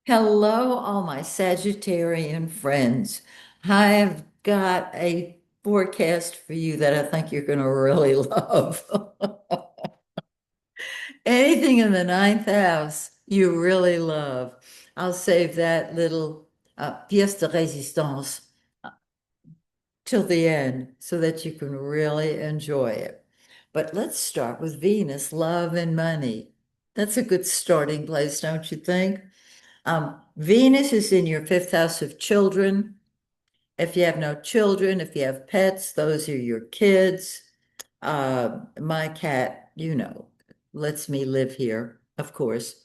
Hello, all my Sagittarian friends. I've got a forecast for you that I think you're going to really love. Anything in the ninth house, you really love. I'll save that little pièce de résistance till the end so that you can really enjoy it. But let's start with Venus, love and money. That's a good starting place, don't you think? Venus is in your fifth house of children. If you have no children, if you have pets, those are your kids. My cat, lets me live here, of course.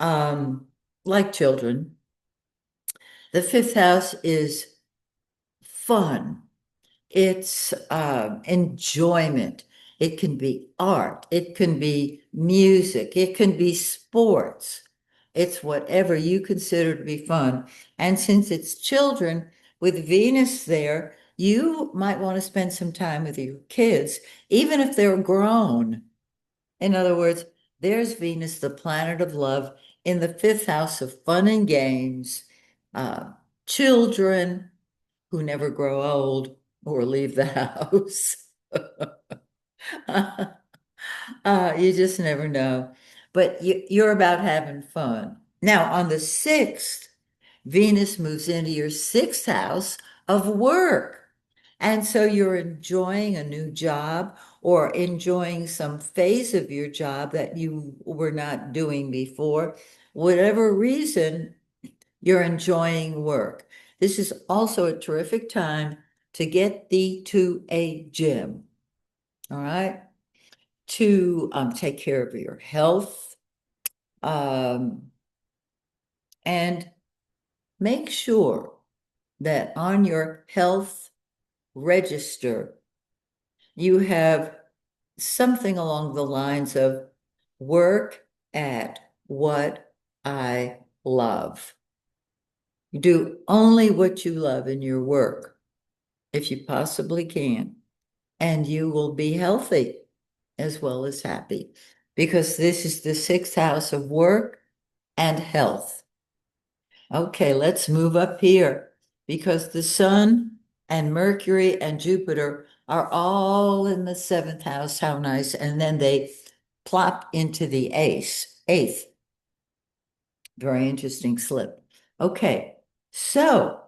Um, like children. The fifth house is fun. It's enjoyment. It can be art. It can be music. It can be sports. It's whatever you consider to be fun. And since it's children with Venus there, you might want to spend some time with your kids, even if they're grown. In other words, there's Venus, the planet of love, in the fifth house of fun and games, uh, children who never grow old or leave the house. You just never know. But you're about having fun. Now, on the 6th, Venus moves into your sixth house of work. And so you're enjoying a new job or enjoying some phase of your job that you were not doing before. Whatever reason, you're enjoying work. This is also a terrific time to get thee to a gym, all right? To take care of your health um, and make sure that on your health register, you have something along the lines of work at what I love. Do only what you love in your work if you possibly can, and you will be healthy as well as happy because this is the sixth house of work and health. Okay, let's move up here because the sun and Mercury and Jupiter are all in the seventh house. How nice. And then they plop into the eighth. Very interesting slip. Okay, so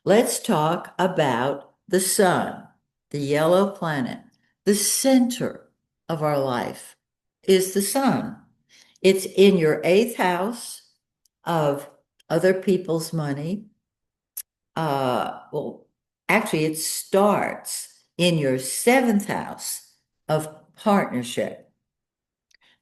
let's talk about the sun, the yellow planet. The center of our life is the sun. It's in your eighth house of other people's money. Well, actually, it starts in your seventh house of partnership.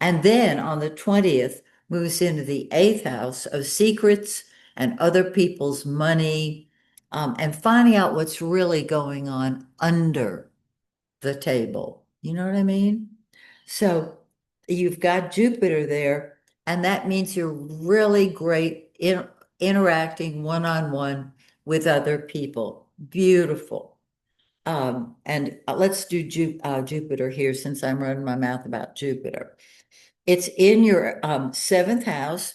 And then on the 20th, moves into the eighth house of secrets and other people's money, and finding out what's really going on under the table. You know what I mean? So you've got Jupiter there, and that means you're really great in interacting one-on-one with other people. Beautiful. And let's do Jupiter here since I'm running my mouth about Jupiter. It's in your seventh house.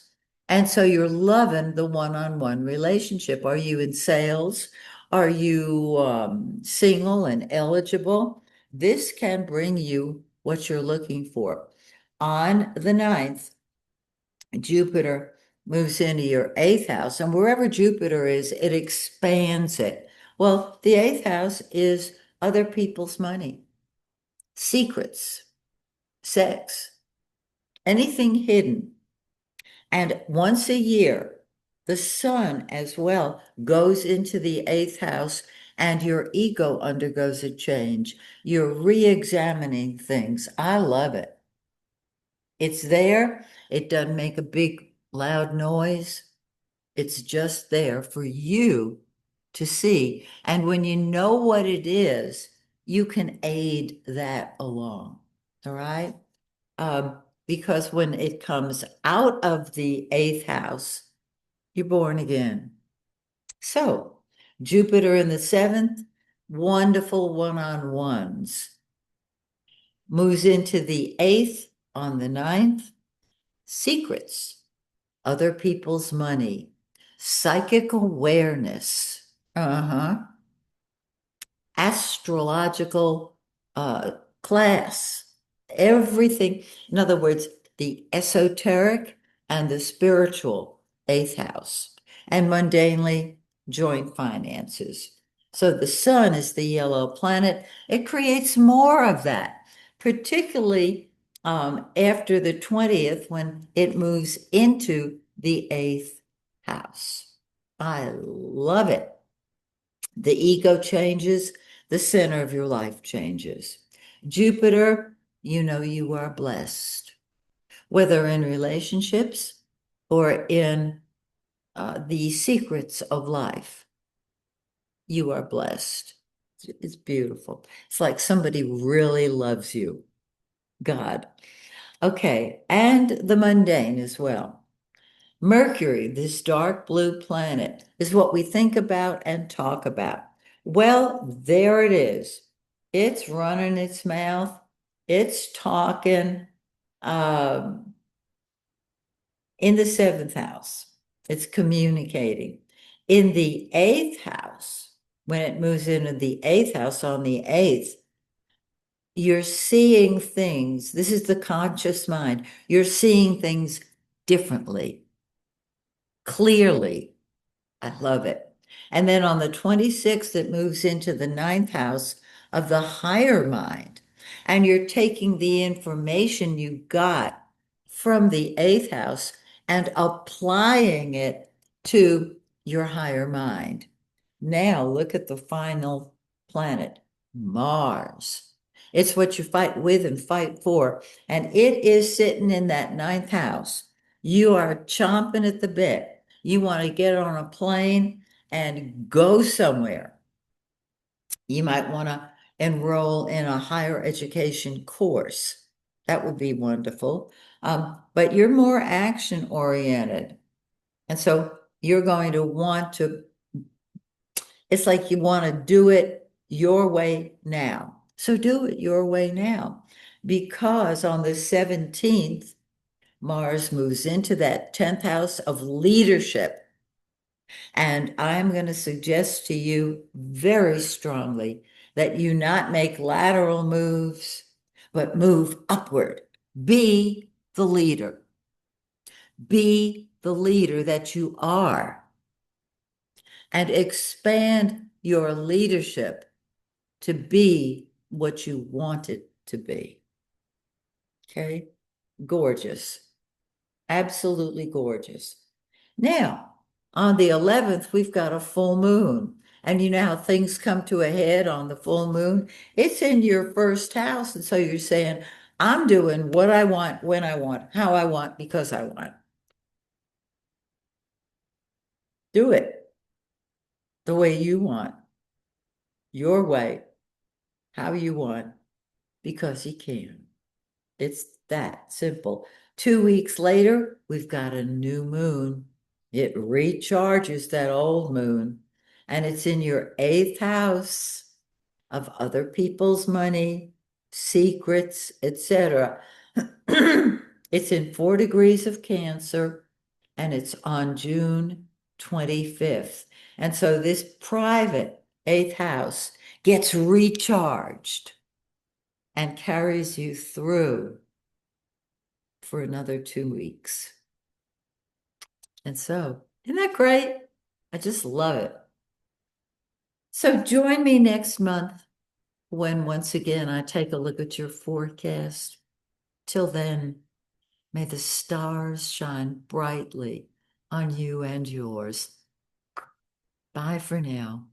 And so you're loving the one-on-one relationship. Are you in sales? Are you single and eligible? This can bring you what you're looking for. On the ninth, Jupiter moves into your eighth house, and wherever Jupiter is, it expands it. Well, the eighth house is other people's money, secrets, sex, anything hidden. And once a year, the sun as well goes into the eighth house and your ego undergoes a change. You're re-examining things. I love it. It's there. It doesn't make a big, loud noise. It's just there for you to see. And when you know what it is, you can aid that along. All right? Because when it comes out of the eighth house, you're born again. So, Jupiter in the seventh, wonderful one-on-ones. Moves into the eighth on the ninth, secrets, other people's money. psychic awareness, astrological uh, class, everything. In other words, the esoteric and the spiritual eighth house, and mundanely joint finances. So the sun is the yellow planet. It creates more of that, particularly after the 20th when it moves into the eighth house. I love it. The ego changes, the center of your life changes. Jupiter, you know you are blessed, whether in relationships or in the secrets of life. You are blessed. It's beautiful. It's like somebody really loves you. God. Okay, and the mundane as well. Mercury, this dark blue planet, is what we think about and talk about. Well, there it is. It's running its mouth. It's talking in the seventh house. It's communicating. In the eighth house, when it moves into the eighth house on the eighth, you're seeing things. This is the conscious mind. You're seeing things differently, clearly. I love it. And then on the 26th, it moves into the ninth house of the higher mind. And you're taking the information you got from the eighth house and applying it to your higher mind. Now look at the final planet, Mars. It's what you fight with and fight for. And it is sitting in that ninth house. You are chomping at the bit. You want to get on a plane and go somewhere. You might want to enroll in a higher education course. That would be wonderful. But you're more action oriented. And so you're going to want to, it's like you want to do it your way now. So do it your way now. Because on the 17th, Mars moves into that 10th house of leadership. And I'm going to suggest to you very strongly that you not make lateral moves, but move upward. Be the leader. Be the leader that you are. And expand your leadership to be what you want it to be. Okay? Gorgeous. Absolutely gorgeous. Now, on the 11th, we've got a full moon. And you know how things come to a head on the full moon? It's in your first house. And so you're saying, I'm doing what I want, when I want, how I want, because I want. Do it the way you want, your way, how you want, because you can. It's that simple. 2 weeks later, we've got a new moon. It recharges that old moon, and it's in your eighth house of other people's money, secrets, etc. It's in 4 degrees of Cancer, and it's on June 25th. And so this private eighth house gets recharged and carries you through for another 2 weeks. And so, isn't that great? I just love it. So join me next month when once again I take a look at your forecast. Till then, may the stars shine brightly on you and yours. Bye for now.